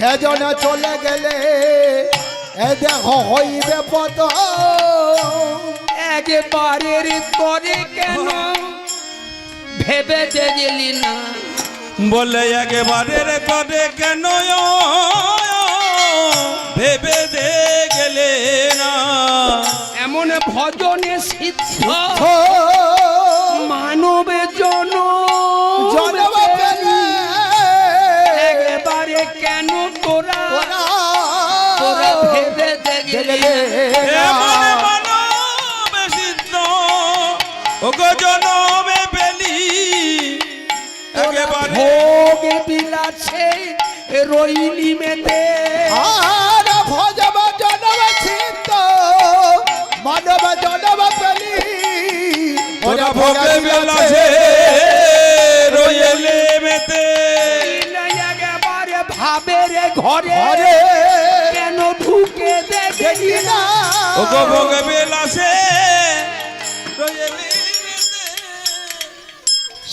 সেজন চলে গেলে এ দেহ হইবে পত একবারের করে কেন ভেবে গেলি না বলে একবারের করে কেন ভেবে দে গেলে না এমন ভজনে সিদ্ধ মানবের জন্য জনম পেলে একবারে কেন তোরা ভেবে গেলে জনমে পেলি ভোগ বিলাসে রইলি মেতে আর ভজব জনম সিদ্ধ মানব জনম পেলি ওরা ভোগে বিলাসে রইলে মেতে একবারে ভাবের ঘরে কেন ঢুকে দেখি না ও গো ভোগে বিলাসে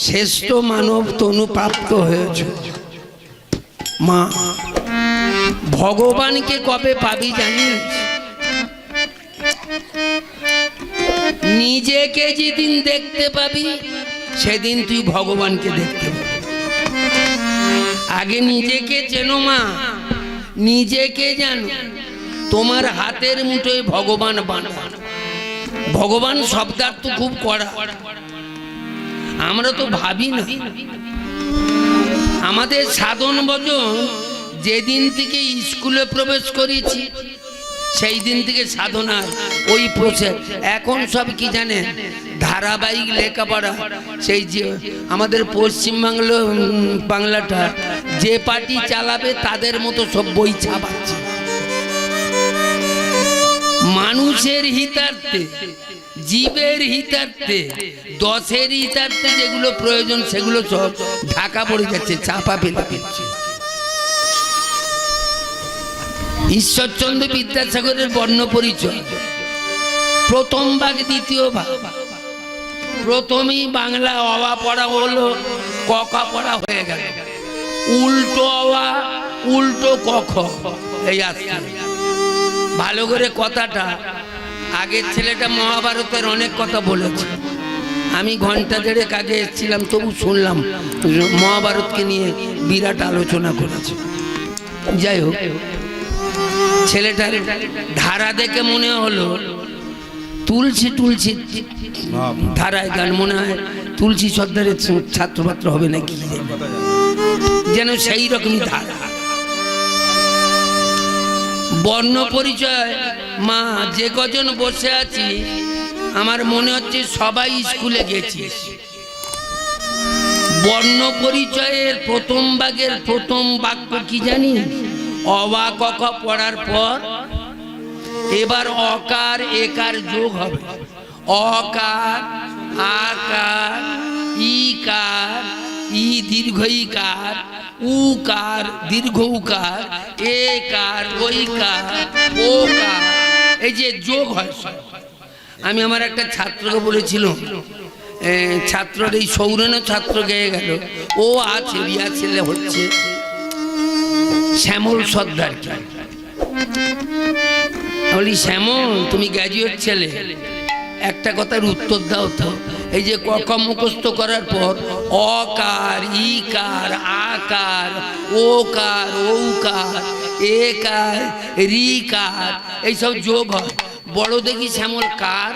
শ্রেষ্ঠ মানব তনু প্রাপ্ত হয়েছে মা ভগবানকে কবে পাবি জানিস নিজেকে যেদিন দেখতে পাবি সেদিন তুই ভগবানকে দেখতে পাবি আগে নিজেকে চেনো মা নিজেকে জানো তোমার হাতের মুঠোয় ভগবান বানা ভগবান শব্দার্থ খুব কড়া আমরা তো ভাবি না আমাদের সাধন ভজন যেদিন থেকে স্কুলে প্রবেশ করেছি সেই দিন থেকে সাধনার ওই প্রসেস এখন সব কি জানেন ধারাবাহিক লেখাপড়া সেই যে আমাদের বাংলাটা যে পার্টি চালাবে তাদের মতো সব বই ছাপাচ্ছে মানুষের হিতার্থে জীবের হিতার্থে দশের হিতার্থে যেগুলো প্রয়োজন সেগুলো সব ঢাকা পড়ে যাচ্ছে চাপা ফেলে দিচ্ছে ঈশ্বরচন্দ্র বিদ্যাসাগরের বর্ণ পরিচয় প্রথম ভাগ দ্বিতীয় ভাগ প্রথমেই বাংলা অওয়া পড়া হলো ককা পড়া হয়ে গেল উল্টো অওয়া উল্টো কখ এই আসছে ভালো করে কথাটা আগের ছেলেটা মহাভারতের অনেক কথা বলেছে আমি ঘন্টা দেড়েক আগে এসেছিলাম তবু শুনলাম মহাভারতকে নিয়ে বিরাট আলোচনা করেছে যাই হোক ছেলেটার ধারা দেখে মনে হলো তুলসী তুলসী ধারায় গান মনে হয় তুলসী সর্দারের ছাত্রপাত্র হবে নাকি যেন সেই রকমই ধারা বর্ণ পরিচয় মা যে কজন বসে আছি আমার মনে হচ্ছে সবাই স্কুলে গেছিস বর্ণ পরিচয়ের প্রথম ভাগের প্রথম বাক্য কি জানি অবা কক পড়ার পর এবার অকার একার যোগ হবে অকার আকার ইকার ই দীর্ঘ ইকার উকার দীর্ঘ উকার একার ওইকার ওকার এই যে যোগ হয় আমি আমার একটা ছাত্রকে বলেছিলাম ছাত্রর এই সৌরনো ছাত্র গেয়ে গেল ও আছে রিয়া ছেলে হচ্ছে শ্যামল সর্দার বলি শ্যামল তুমি গ্র্যাজুয়েট ছেলে একটা কথার উত্তর দাও তো এই যে ক মুখস্থ করার পর অকার ইকার আকার ওকার ঔকার একার রিকার এইসব যোগ হয় বড় দেখি শ্যামল কার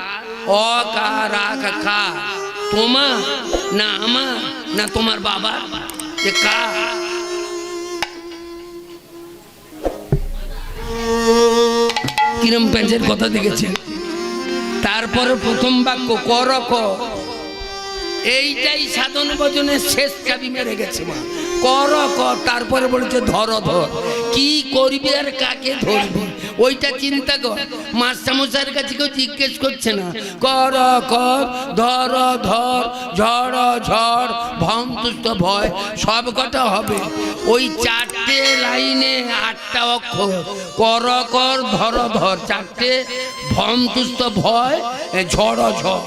অকার আকার কার তোমার না আমার না তোমার বাবা যে কার কিরম প্যাঁচের কথা দেখেছেন তারপরে প্রথম বাক্য করক এইটাই সাধন ভজনের শেষ চাবি মেরে গেছে মা করক তারপরে বলেছে ধর ধর কি করবি আর কাকে ধরবি ওইটা চিন্তা কর মাস্টারমশাইয়ের কাছে কেউ জিজ্ঞেস করছে না কর কর ধর ধর ঝড় ঝড় ভমতুষ্ট ভয় সব কটা হবে ওই চারটে লাইনে 8টা অক্ষর কর কর ধর ধর চারটে ভমতুষ্ট ভয় ঝড় ঝড়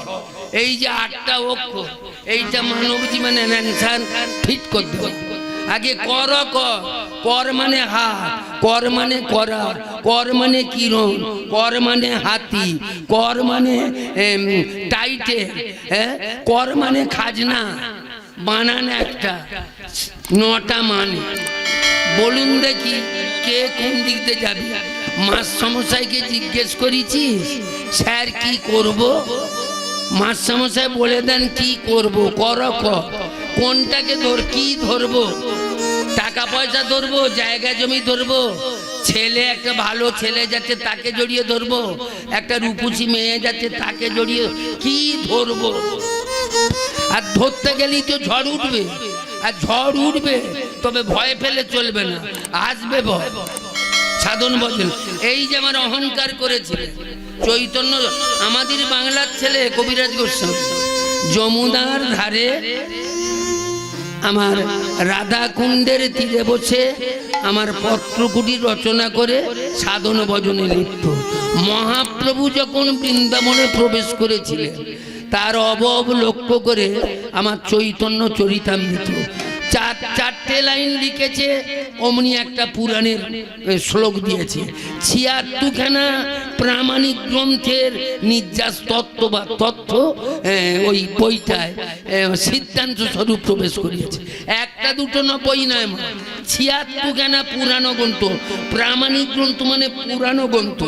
এই যে 8টা অক্ষর এইটা মানব জীবনে অ্যানসার ফিট করতে হবে আগে কর কর মানে হাত, কর মানে করা, কর মানে কিরণ, কর মানে হাতি, কর মানে টাইটে, কর মানে খাজনা। বানান একটা, 9টা মানে। বলুন দেখি কে কোন দিক দিয়ে যাবি? মাস্টারমশাইকে জিজ্ঞেস করেছিস স্যার কি করব? মাস্টারমশাই বলে দেন কি করব। কর কোনটাকে ধর, কি ধরবো? টাকা পয়সা ধরবো, জায়গা জমি ধরবো, ছেলে একটা ভালো ছেলে যাচ্ছে তাকে জড়িয়ে ধরবো, একটা রূপসী মেয়ে যাচ্ছে তাকে জড়িয়ে, কি ধরবো? আর ধরতে গেলেই তো ঝড় উঠবে, আর ঝড় উঠবে তবে ভয় পেলে চলবে না, আসবে ভয়। সাধন ভজন এই যে আমার অহংকার করেছিল চৈতন্য, আমাদের বাংলার ছেলে কবিরাজ গোস্বামী যমুনার ধারে আমার রাধা কুণ্ডের তীরে বসে আমার পত্রকুটি রচনা করে সাধন ভজনে লিপ্ত। মহাপ্রভু যখন বৃন্দাবনে প্রবেশ করেছিলেন তার অবব লক্ষ্য করে আমার চৈতন্য চরিতামৃত 4টে লাইন লিখেছে, অমনি একটা পুরাণের শ্লোক দিয়েছে। 76খানা প্রামাণিক গ্রন্থের নির্যাস তত্ত্ব বা তথ্য ওই বইটায় সিদ্ধান্ত স্বরূপ প্রবেশ করিয়েছে। একটা দুটো বই নয়, 76খানা পুরানো গ্রন্থ। প্রামাণিক গ্রন্থ মানে পুরানো গ্রন্থ,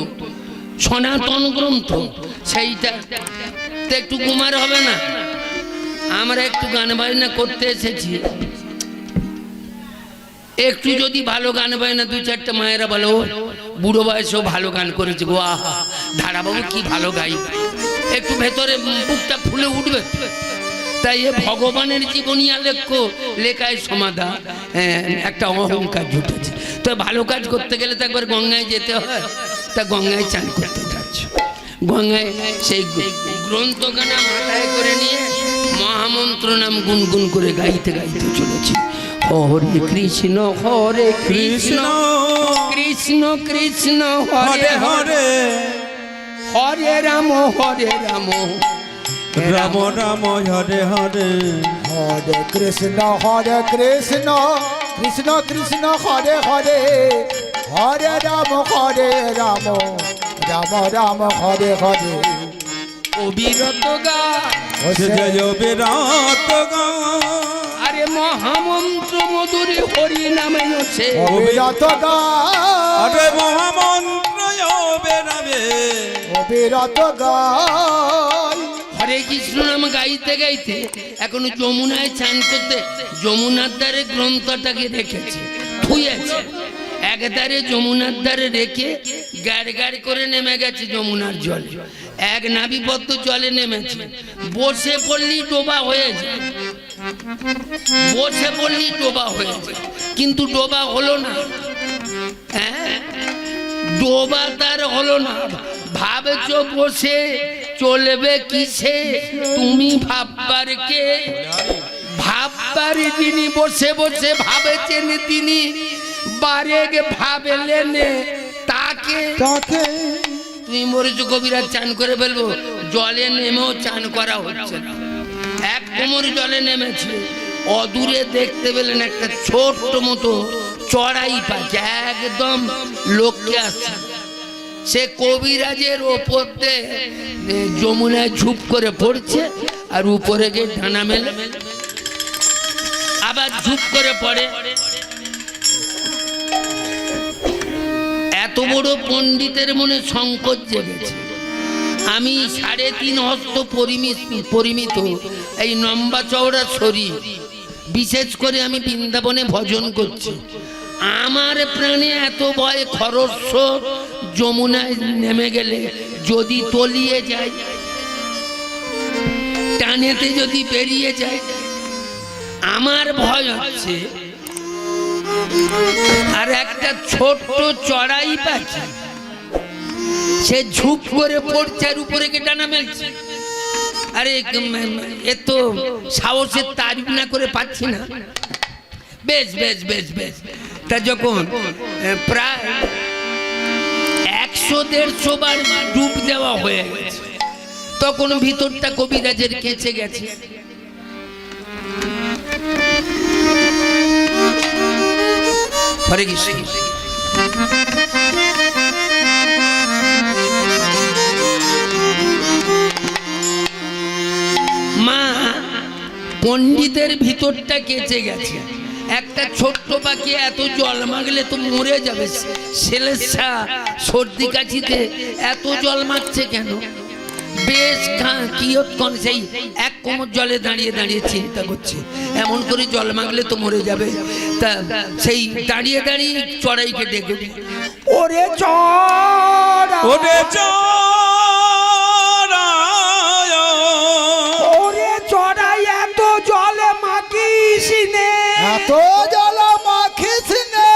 সনাতন গ্রন্থ। সেইটা একটু কুমার হবে না, আমরা একটু গান বাজনা করতে এসেছি, একটু যদি ভালো গান বাজনা 2-4টা মায়েরা বলো বুড়ো বয়সেও ভালো গান করেছে গো, আহা ধারাবাবু কি ভালো গাই, একটু ভেতরে বুকটা ফুলে উঠবে। তাই এ ভগবানের জীবনীয়া লেখায় সমাধা একটা অহংকার জুটেছে। তো ভালো কাজ করতে গেলে তো একবার গঙ্গায় যেতে হয়, তা গঙ্গায় চান করতে যাচ্ছ। গঙ্গায় সেই গ্রন্থখানা মাথায় করে নিয়ে মহামন্ত্র নাম গুনগুন করে গাইতে গাইতে চলেছি। হরে কৃষ্ণ হরে কৃষ্ণ কৃষ্ণ কৃষ্ণ হরে হরে, হরে রাম রাম রাম হরে হরে, হরে কৃষ্ণ কৃষ্ণ কৃষ্ণ হরে হরে, হরে রাম রাম রাম হরে হরে। অবিরত গা জয় বিরাট গান, আরে মহামন্ত্র মধুরে হরি নামে আছে অবিরত গান, আরে মহামন্ত্র বেরাবে, অবিরত গান। হরে কৃষ্ণ নাম গাইতে গাইতে এখন যমুনায় চান করতে যমুনার ধারে গ্রন্থটাকে রেখেছে, থুয়েছে একধারে যমুনার ধারে রেখে গাড় গাড় করে নেমে গেছে যমুনার জলে, এক নাবিপদ্ম জলে নেমেছে। বসে পড়লি ডোবা হয়ে যায়, বসে পড়লি ডোবা হয়ে যায়, কিন্তু ডোবা হলো না। হ্যাঁ, ডোবা তার হলো না। ভাবছ বসে চলবে কিসে, তুমি ভাববার কে? ভাববার যিনি বসে বসে ভাবেছেন তিনি বারেক ভাবলেন তাকে। তুমি মরেছ কবিরা চান করে ফেলবো, জলে নেমেও চান করা হচ্ছে না। এক কোমর জলে নেমেছে, অদূরে দেখতে পেলেন একটা ছোট্ট মতো চড়াই পাখি একদম লোককে আসছে। সে কবিরাজের ওপর দিয়ে যমুনায় ঝুপ করে পড়ছে, আর উপরে গিয়ে ডানা মেলে আবার ঝুপ করে পড়ে। এত বড় পণ্ডিতের মনে সংকোচ জেগেছে। আমি 3.5 হস্ত পরিমিত এই লম্বা চওড়া শরীর, বিশেষ করে আমি বৃন্দাবনে ভজন করছি, আমার প্রাণে এত ভয় খরস্ব যমুনায় নেমে গেলে যদি তলিয়ে যায়, টানেতে যদি বেরিয়ে যায়, আমার ভয় হচ্ছে। আর একটা ছোট্ট চড়াই পাখি সে ঝুপ করে পড়ছে আর উপরে কে ডানা মেলছে। আরে এত সাহসের তারিফ না করে পাচ্ছি না। বেশ বেশ বেশ বেশ তা যখন প্রায় 100-150 বার ডুব দেওয়া হয়ে গেছে, তখন ভিতরটা কবিরাজের কেচে গেছে। হরে কৃষ্ণ। মা পণ্ডিতের ভিতরটা কেচে গেছে। একটা ছোট্ট পাখি এত জল মাগলে তো মরে যাবে, ছেলেছা সর্দি কাশিতে এত জল মাগছে কেন? বেশ কিয়ৎক্ষণ সেই এক কোমর জলে দাঁড়িয়ে দাঁড়িয়ে চিন্তা করছে, এমন করে জল মাগলে তো মরে যাবে। তা সেই দাঁড়িয়ে দাঁড়িয়ে চড়াইকে ডেকে, ওরে চড়াই, ওরে চড়াই, ওরে চড়াই এত জলে মাখিস নে, এত জলে মাখিস নে,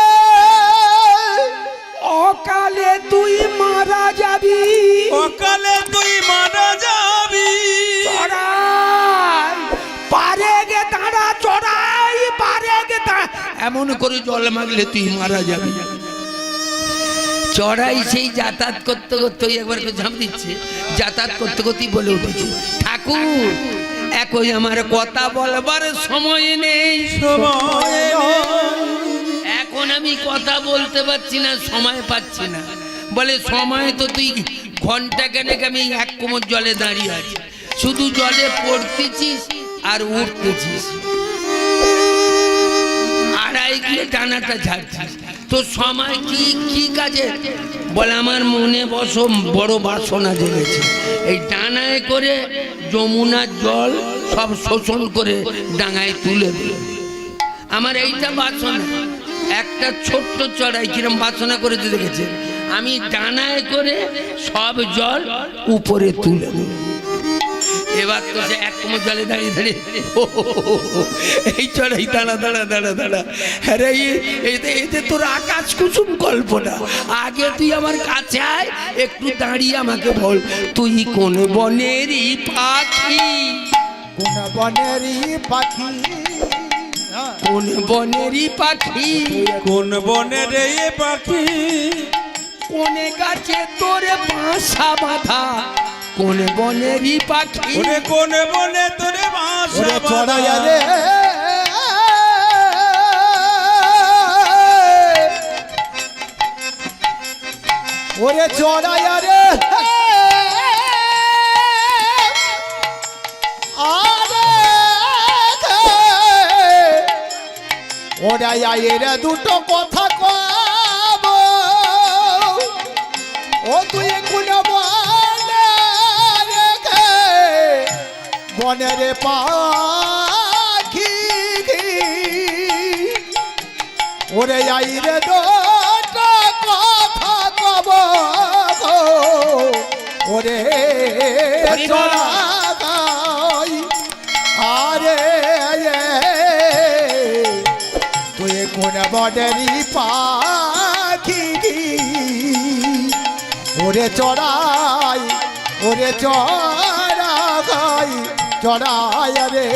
অকালে তুই মারা যাবি, অকালে তুই মারা যাবি। চড়াই পারে গে দাঁড়া, চড়াই পারে গে দাঁড়া, এমন করে জল মাগলে তুই মারা যাবি। চড়াই সেই যাতায়াত করতে করতে একবার ঝাঁপ দিচ্ছে, যাতায়াত করতে করতেই বলে উঠেছে, ঠাকুর একই আমার কথা বলবার সময় নেই, এখন আমি কথা বলতে পারছি না, সময় পাচ্ছি না। বলে সময় তো তুই ঘন্টা কেনেক আমি এক কোমর জলে দাঁড়িয়ে আছি, শুধু জলে পড়তেছিস আর উঠতেছিস, আড়াই গিয়ে টানাটা ঝাড়ছিস, তো সময় কি কি কাজে? বলে আমার মনে বসো বড় বাসনা জেগেছে, এই ডানায় করে যমুনার জল সব শোষণ করে ডাঙায় তুলে দিল। আমার এইটা বাসনা, একটা ছোট্ট চড়াই কিরম বাসনা করে দেখেছে, আমি ডানায় করে সব জল উপরে তুলে দেব। এবার তো সে এক কোমর জলে দাঁড়িয়ে দাঁড়িয়ে এই চড়াই দাঁড়া দাঁড়া দাঁড়া দাঁড়া, আরে এতে তোর আকাশ কুসুম কল্পনা, আগে তুই আমার কাছে আয়, একটু দাঁড়িয়ে আমাকে বল তুই কোন বনেরই পাখি, কোন বনেরই পাখি, কোন বনেরই পাখি, কোন বনে রে পাখি, কোনে গাছে তোরে বাসা বাঁধা, কোন বনেরই পাখি, ওরে কোন বনে তোরে বাসা ওরে বাঁধা। চড়াই রে, ওরে চড়াই রে, ওরে আইরে দুটো কথা কব, ও তুই কোন বনের পাখি, ওরে আইরে দুটো কথা কব, ওরে চড়াই আরে তুই কোন বনেরই পাখি, ওরে চড়াই, ওরে চড়াই, চড়াই রে,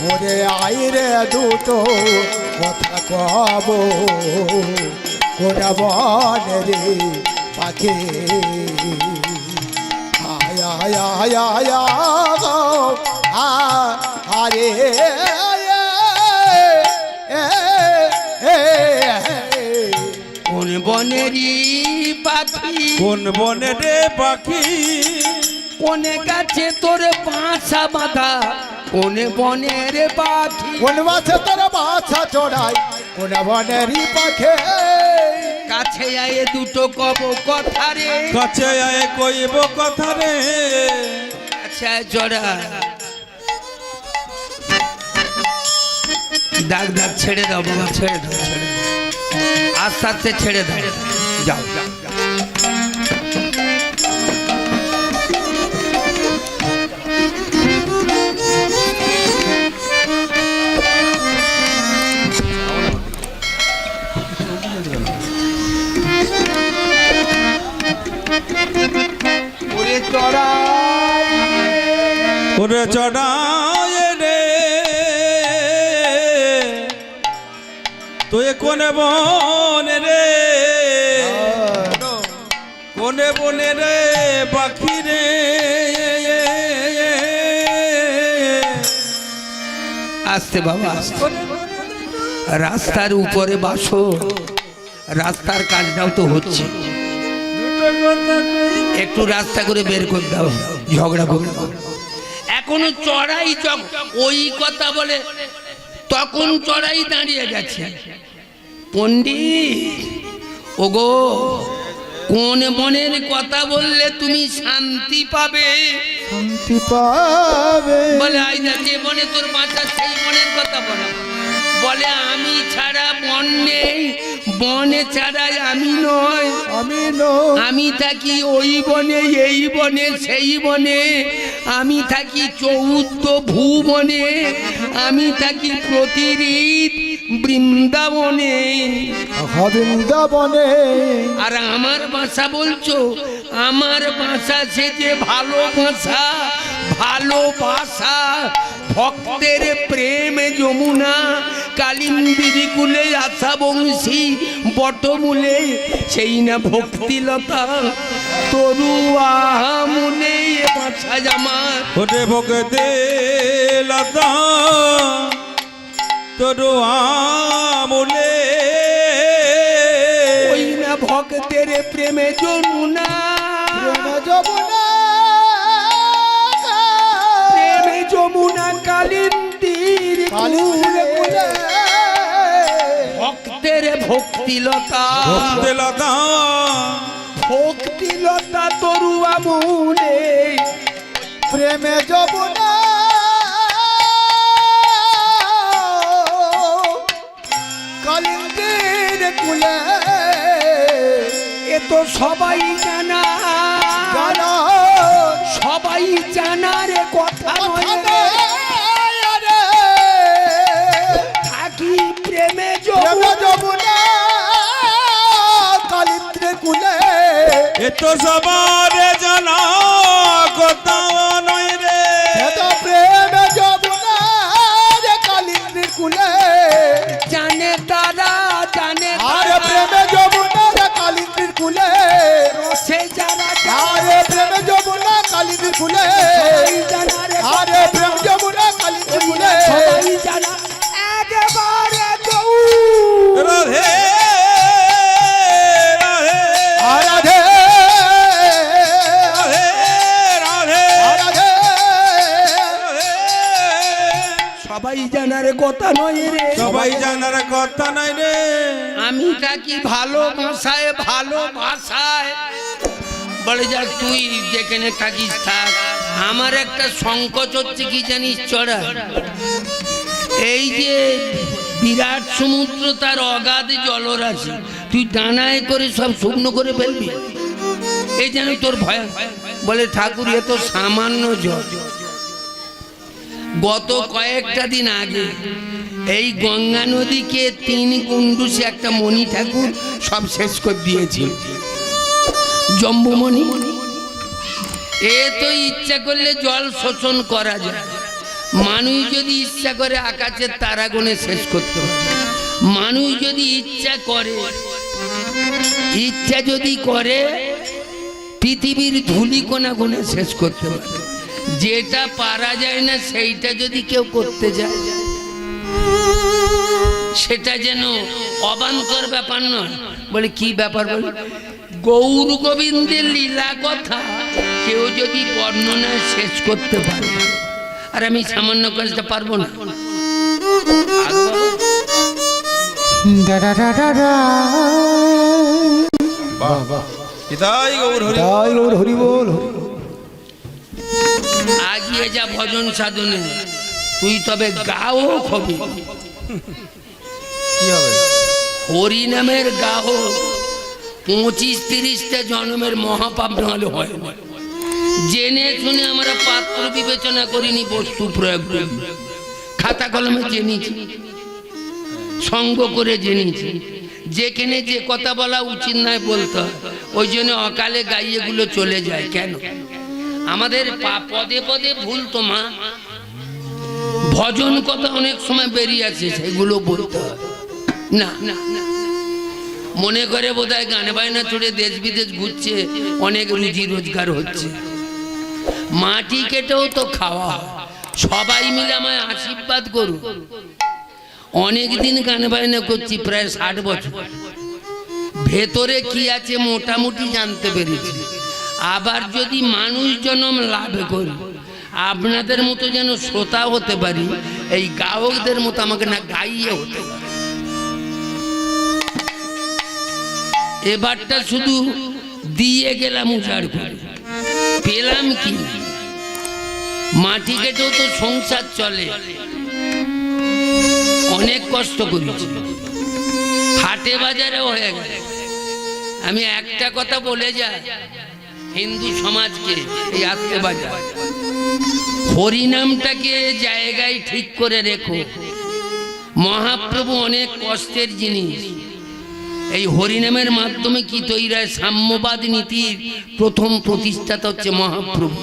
ওরে আইরে দুটো কথা কব, কোন বনেরই পাখি, আয় আয় আয় আয় আরে কোন বনেরই পাখি, কোন বনে রে পাখি, কোনে গাছে তোর বাসা বাঁধা, কোন বনের পাখি, কোন মাছে তোর বাছা চড়াই, কোন বনেরই পাখি, কাছে আয় দুটো কব কথা রে, কাছে আয় কইব কথা রে। আচ্ছা জড়া দাগ দাগ ছেড়ে দাও বাবা, ছেড়ে দাও, ছেড়ে দাও, আস্তে আস্তে ছেড়ে দাও, যাও যাও। ওরে চড়াই, ওরে চড়াই রে, তুই কোন বনে রে, কোন বনে রে পাখি রে, আস্তে বাবা আস্তে, রাস্তার উপরে বাসো, রাস্তার কাজটাও তো হচ্ছে, একটু রাস্তা করে বের করে দাও, ঝগড়া করে দাও। এখনো চড়াই ওই কথা বলে, তখন চড়াই দাঁড়িয়ে গেছে। পণ্ডিত ওগো, কোন মনের কথা বললে তুমি শান্তি পাবে? শান্তি পাবে বলে আইনা যে মনে তোর বাঁচা সেই মনের কথা বলে। বলে আমি ছাড়া বন নেই, বনে ছাড়াই আমি নয়, আমি থাকি ওই বনে এই বনে সেই বনে, আমি থাকি 14 ভুবনে, আমি থাকি প্রতিরিত বৃন্দাবনে। বৃন্দাবনে আর আমার ভাষা বলছো, আমার ভাষা সে যে ভালোবাসা, ভালোবাসা ভক্তের প্রেম যমুনা, কালিন্দির কুলে আশা বংশী বটমূলে, সেই না ভক্তিলতা তরুয়া মূলে বাছা জামার। ওরে ভক্তে লতা তরুয়া মূলে, ওই না ভক্তের প্রেমে যমুনা, যমুনা প্রেমে যমুনা কালিন্দির কুলে, ভক্তের ভক্তিলতা, ভক্তিলতা ভক্তিলতা তরুয়া মূলে, প্রেমে যমুনা কালিন্দির কুলে। এ তো সবাই জানা, সবাই জানার কথা নয় রে। থাকি প্রেমে যমুনা কালিন্দির কুলে। এ তো সবার জানা কথা নয় রে। প্রেম যমুনা কালিন্দির কুলে, জানে তারা, জানে আরে প্রেমে যমুনা কালিন্দির কুলে, সে যারা আরে প্রেমে যমুনা কালিন্দির কুলে, জানা রে, আরে প্রেম যমুনা কালিন্দির কুলে। সবাই জানা একেবারে রাধে রাধে রাধে রাধে রাধে সবাই জানার কথা নয় রে, সবাই জানার কথা নাই রে। আমি থাকি ভালোবাসায়, ভালোবাসায়। বলে যাক তুই যেখানে থাকিস থাক, আমার একটা সংকোচ হচ্ছে কি জানিস চড়া, এই যে বিরাট সমুদ্র, তার অগাধ জলরাশি, তুই ডানায় করে সব শুকনো করে ফেলবি, এই যেন তোর ভয়। বলে ঠাকুর এ তো সামান্য জল। গত কয়েকটা দিন আগে এই গঙ্গা নদীকে 3 কুণ্ডুসে একটা মণি ঠাকুর সব শেষ করে দিয়েছিল, জম্বুমণি। এ তো ইচ্ছা করলে জল শোষণ করা যায়, মানুষ যদি ইচ্ছা করে আকাশের তারা গুনে শেষ করতে পারে, মানুষ যদি ইচ্ছা করে, ইচ্ছা যদি করে পৃথিবীর ধূলিকণা গুনে শেষ করতে পারে। যেটা পারা যায় না সেইটা যদি কেউ করতে যায়, সেটা যেন অবান্তর ব্যাপার নয়। বলে কি ব্যাপার? বলে গৌর গোবিন্দের লীলা কথা কেউ যদি বর্ণনা শেষ করতে পারে, আর আমি সামান্য করতে পারবো না। তাই গৌর হরি হরি বল। আগিয়ে যা ভজন সাধনে, তুই তবে গাও হবি, কি হবে? হরি নামের গাও। 25-30টা জন্মের মহাপাপ নাহলে হয় না। জেনে শুনে আমরা পাত্র বিবেচনা করিনি, বস্তু প্রয়োগ করি, খাতা কলমে জেনেছি, সঙ্গ করে জেনেছি, যেখানে যে কথা বলা উচিত নয় বলতে হয়, ওই জন্য অকালে গাইয়েগুলো চলে যায়। কেন? আমাদের পদে পদে ভুল তো মা, ভজন কথা অনেক সময় বেরিয়ে আছে, সেগুলো বলতে হয় না। মনে করে বোধহয় গান বায়না চড়ে দেশ বিদেশ ঘুরছে, অনেক রুজি রোজগার হচ্ছে। মাটি কেটেও তো খাওয়া হয়। সবাই মিলে আমায় আশীর্বাদ করুন। অনেক দিন গান বাজনা করছি, প্রায় 60 বছর। ভেতরে কি আছে মোটামুটি জানতে পেরেছি। আবার যদি মানুষ জন্ম লাভ করি, আপনাদের মতো যেন শ্রোতা হতে পারি, এই গায়কদের মতো আমাকে না গাইয়ে হতে পারে। এবারটা শুধু দিয়ে গেলাম উজাড় করে, পেলাম কি? মাটি কেটেও তো সংসার চলে, অনেক কষ্ট করেছি, হাটে বাজারেও হয়ে গেছে। আমি একটা কথা বলে যাই হিন্দু সমাজকে, এই হাটে বাজার হরিনামটাকে জায়গায় ঠিক করে রেখো। মহাপ্রভু অনেক কষ্টের জিনিস। এই হরিনামের মাধ্যমে কি তৈরি হয়? সাম্যবাদ নীতির প্রথম প্রতিষ্ঠাতা হচ্ছে মহাপ্রভু।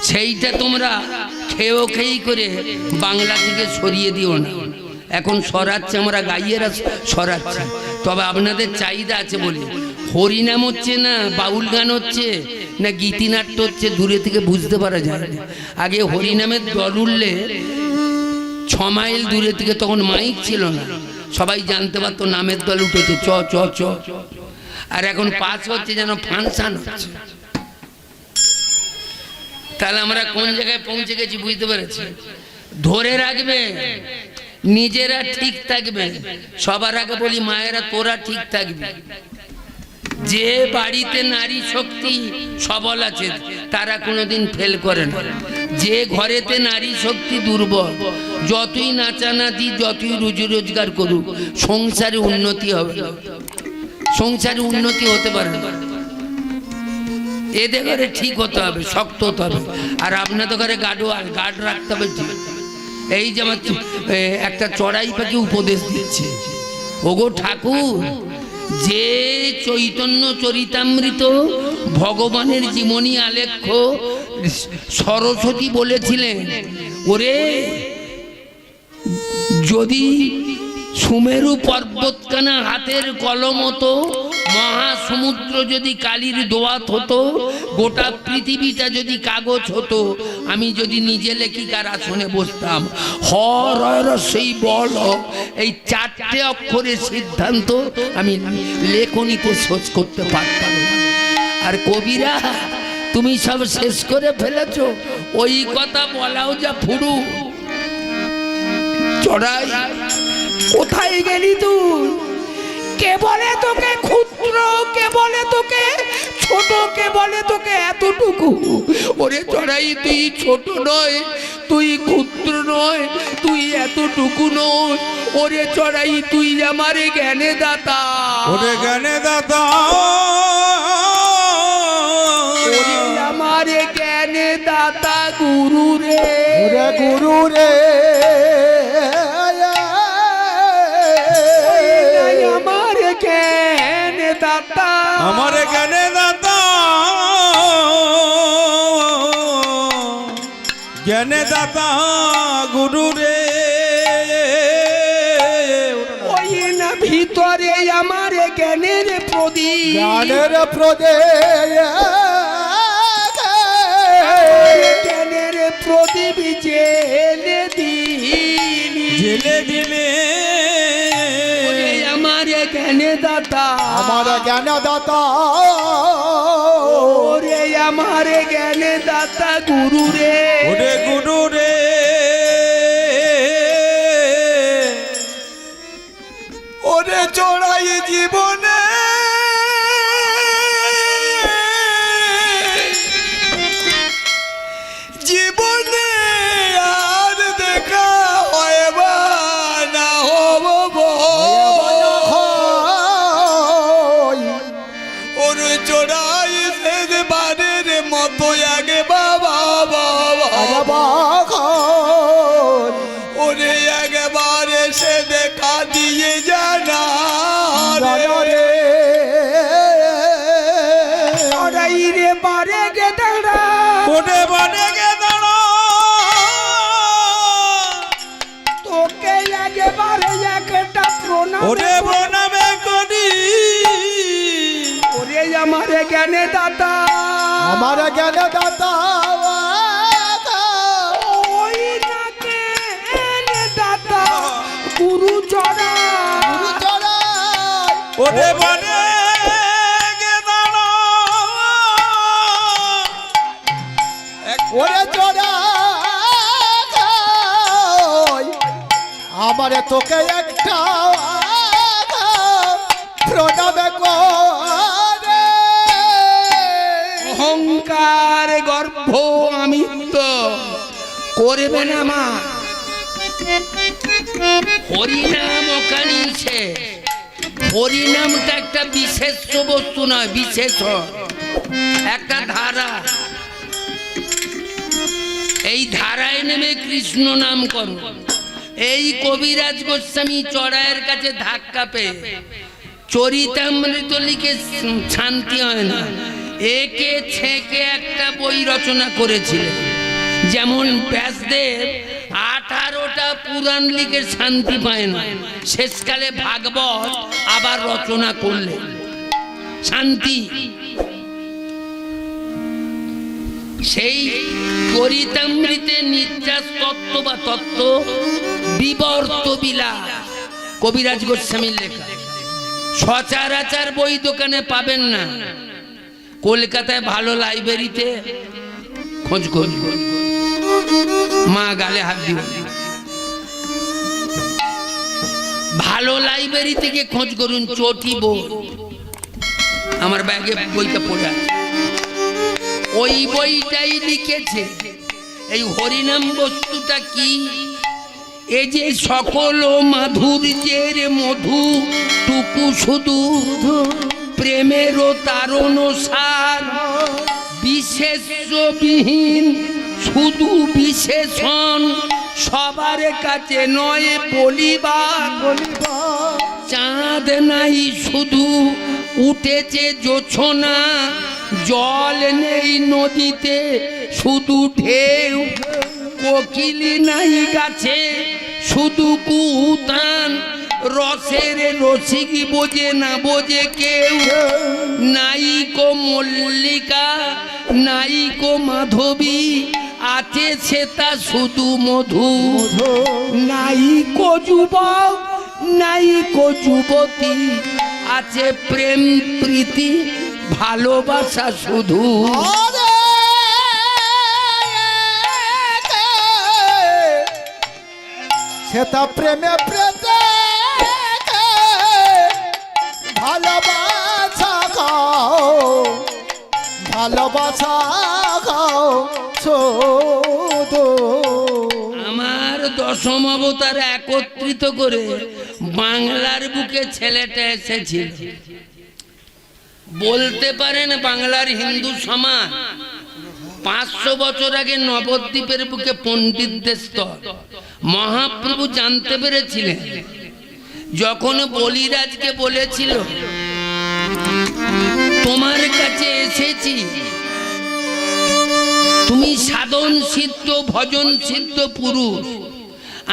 সেইটা তোমরা খেয়েই করে বাংলা থেকে সরিয়ে দিও না। এখন সরাচ্ছে, আমরা গাইয়েরা সরাচ্ছে, তবে আপনাদের চাহিদা আছে বলে। হরিনাম হচ্ছে না বাউল গান হচ্ছে না গীতিনাট্য হচ্ছে, দূরে থেকে বুঝতে পারা যায় না। আগে হরিনামের দল উঠলে 6 মাইল দূরে থেকে, তখন মাইক ছিল না, সবাই জানতে পারতো নামের দল উঠেছে, চ চ চ। আর এখন 5 হচ্ছে যেন ফাংশন হচ্ছে। তাহলে আমরা কোন জায়গায় পৌঁছে গেছি বুঝতে পেরেছি? ধরে রাখবে, নিজেরা ঠিক থাকবে। সবার আগে বলি মায়েরা, তোরা ঠিক থাকবি। যে বাড়িতে নারী শক্তি সবল আছে তারা কোনোদিন ফেল করে না। যে ঘরেতে নারী শক্তি দুর্বল, যতই নাচানাচি যতই রুজি রোজগার করুক, সংসারে উন্নতি হবে না, সংসারে উন্নতি হতে পারে না। এদের ঘরে ঠিক হতে হবে, শক্ত হতে হবে। আর আপনাদের ঘরে গার্ড রাখতে হবে ঠিক। এই যে আমার একটা চড়াই পাখি উপদেশ দিচ্ছে, ওগো ঠাকুর, যে চৈতন্য চরিতামৃত ভগবানের জীবনী আলেখ্য সরস্বতী বলেছিলেন, ওরে যদি সুমেরু পর্বতখানা হাতের কলম হতো, মহাসমুদ্র যদি কালির দোয়াত হতো, গোটা পৃথিবীটা যদি কাগজ হতো, আমি যদি নিজে লেখিকার আসনে বসতাম, হর সেই বল, এই 4টে অক্ষরের সিদ্ধান্ত আমি লেখনীতে সোচ করতে পারতাম না। আর কবিরা তুমি সব শেষ করে ফেলেছ, ওই কথা বলাও যা ফুরু। চড়াই কোথায় গেলি তুই? কে বলে তোকে ক্ষুদ্র, কে বলে তোকে ছোট, কে বলে তোকে এতটুকু? ওরে চড়াই, তুই ছোট নয়, তুই ক্ষুদ্র নয়, তুই এতটুকু নয়। ওরে চড়াই, তুই আমার জ্ঞানে দাতা, ওরে জ্ঞানে দাতা, ওরে আমার জ্ঞানে দাতা গুরু রে, ওরে গুরু রে, আমার জ্ঞানে দাতা, আমার জ্ঞানে দাতা, জ্ঞানে দাতা গুরু রে। ওই না ভিতরে আমার জ্ঞানের প্রদীপ, জ্ঞানের প্রদীপ, জ্ঞানের প্রদীপ জেলে দিলি, জেলে দিলে আমার জ্ঞানে দাতা, আমার জ্ঞান দাতা, ওরে আমার জ্ঞানে দাতা গুরু রে, ওরে গুরু রে। ওরে চড়াই জীবনে জীবনে আর দেখা হয় বা না হব, ওরে চড়াই শেষবারের মতো আগে বাবা বাবা, ওরে একবারে সে দেখা দিয়ে জানা রে, ওরাই রে বারে গে দাঁড়া, ওরে বনে গে দাঁড়া, তোকে একবারে একটা প্রণাম, ওরে প্রণামে করি, ওরে আমার জ্ঞানে দাতা, আমার জ্ঞান দাতা, ওই না জ্ঞানে দাতা, ওরে বনে গে দাঁড়া ওরে জোড়া আমারে তোকে একটা প্রণামে করে অহংকার গর্ভ আমি তো করবে না মা হরিনাম ওখানেছে হরিনামটা একটা বিশেষ বস্তু নয় বিশেষ একটা ধারা এই ধারায় নেমে কৃষ্ণ নাম করো এই কবিরাজ গোস্বামী চড়াইয়ের কাছে ধাক্কা পেয়ে চরিতামৃত লিখে শান্তি হয় না একে ছেঁকে একটা বই রচনা করেছিলেন যেমন ব্যাসদেব 18টা পুরাণ লিখে শান্তি পায় না শেষকালে ভাগবত আবার রচনা করলেন শান্তি সেই চরিতামৃতে নির্যাস তত্ত্ব বা তত্ত্ব বিবর্ত বিলাস কবিরাজ গোস্বামীর লেখা সচরাচর বই দোকানে পাবেন না কলকাতায় ভালো লাইব্রেরিতে খোঁজ করুন মা গালে হাত দিব ভালো লাইব্রেরি থেকে খোঁজ করুন চটি বই আমার ব্যাগে বইটা পড়ে আছে ওই বইটাই লিখেছে এই হরিনাম বস্তুটা কি এই যে সকল মাধুর্যের মধু টুকু শুধু প্রেমেরও তারণ সার বিশেষবিহীন শুধু বিশেষণ সবার কাছে নয় বলিবার চাঁদ নাই শুধু উঠেছে জোছনা জল নেই নদীতে শুধু ঢেউ কোকিলি নাই গাছে শুধু কুতান রসের রসিক বোঝে না বোঝে কেউ নাইকো মল্লিকা নাইকো মাধবী আছে সেটা শুধু মধু নাইকো যুবক নাইকো যুবতী আছে প্রেম প্রীতি ভালোবাসা শুধু সেটা প্রেমে প্রেতে ভালোবাসা খাও ভালোবাসা খাও শুধু আমার দশম অবতার একত্রিত করে বাংলার বুকে ছেলেটা এসেছিল বলতে পারেন বাংলার হিন্দু সমাজ 500 বছর আগে নবদ্বীপের বুকে পণ্ডিতদের স্তর মহাপ্রভু জানতে পেরেছিলেন যখন বলিরাজকে বলেছিল তোমার কাছে এসেছি তুমি সাধন সিদ্ধ ভজন সিদ্ধ পুরুষ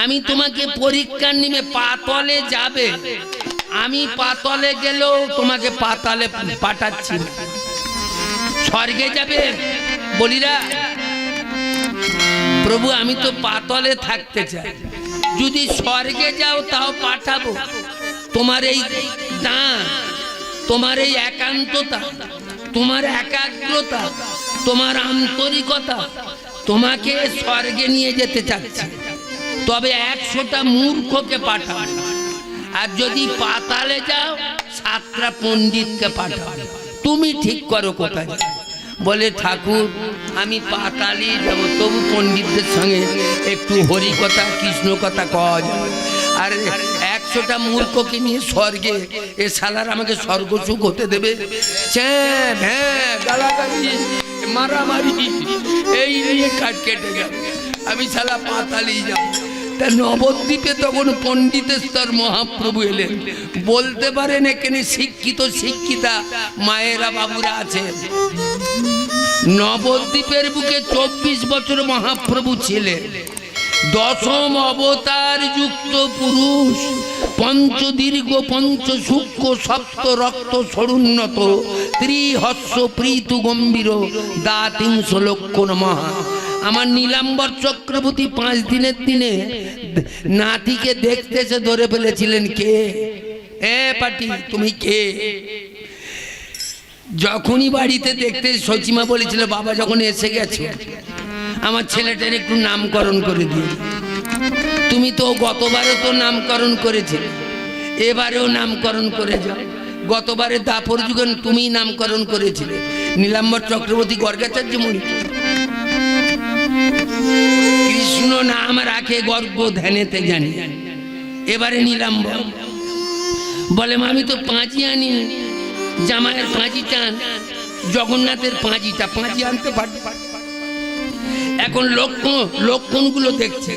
আমি তোমাকে পরীক্ষার নিমে পাতলে যাবে আমি পাতলে গেলেও তোমাকে পাতালে পাঠাচ্ছি স্বর্গে যাবে বলিরা প্রভু আমি তো পাতলে থাকতে চাই যদি স্বর্গে যাও তাও পাঠাবো তোমার এই দান তোমার এই একান্ততা তোমার একাগ্রতা তোমার আন্তরিকতা তোমাকে স্বর্গে নিয়ে যেতে চাচ্ছি তবে 100টা মূর্খকে পাঠাও আর যদি পাতালে যাও 7টা পণ্ডিতকে পাঠাও তুমি ঠিক করো কোথায় বলে ঠাকুর আমি পাতালে যাব তবু পণ্ডিতদের সঙ্গে একটু হরি কথা কৃষ্ণ কথা কওয়া যায় আর 100টা মূর্খকে নিয়ে স্বর্গে এ শালার আমাকে স্বর্গ সুখ হতে দেবে চ্যাঁ ভ্যাঁ গালাগালি মারামারি এই নিয়ে কাট কেটে যাবে আমি শালা পাতালেই যাব তা নবদ্বীপে তখন পণ্ডিতেশ্বর মহাপ্রভু এলেন বলতে পারেন এখানে শিক্ষিত শিক্ষিতা মায়েরা বাবুরা আছে নবদ্বীপের বুকে 24 বছর মহাপ্রভু ছিলেন দশম অবতার যুক্ত পুরুষ পঞ্চদীর্ঘ পঞ্চ সূক্ষ্ম সপ্ত রক্ত সরুন্নত ত্রিহস্য প্রীতু গম্ভীর দাতিংশ লক্ষণ মহা আমার নীলাম্বর চক্রবর্তী 5 দিনের দিনে নাতিকে দেখতে এসে ধরে ফেলেছিলেন কে এ পাটি তুমি কে? যখনই বাড়িতে দেখতে সচিমা বলেছিল বাবা যখন এসে গেছে আমার ছেলেটার একটু নামকরণ করে দিও। তুমি তো গতবারও তো নামকরণ করেছিলে, এবারেও নামকরণ করে যাও। গতবারে দাপর যুগে তুমি নামকরণ করেছিলে নীলাম্বর চক্রবর্তী গর্গাচার্য মুনি। কৃষ্ণ নাম রাখে গর্গ ধ্যানেতে জানি। এবারে নীলাম্বর বলে আমি তো পাঁজি আনি, জামাইয়ের পাঁজি টান, জগন্নাথের পাঁজিটা, পাঁজি আনতে পারি। এখন লক্ষণগুলো দেখছে,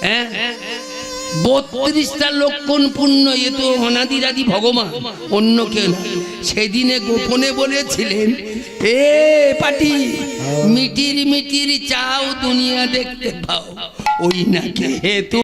হ্যাঁ 32টা লক্ষণ পূর্ণ। এ তো অনাদিরাদি ভগবান, অন্য কেউ না। সেদিনে গোপনে বলেছিলেন এ পাটি মিটির মিটির চাও দুনিয়া দেখতে পাও, ওই নাকি হেতু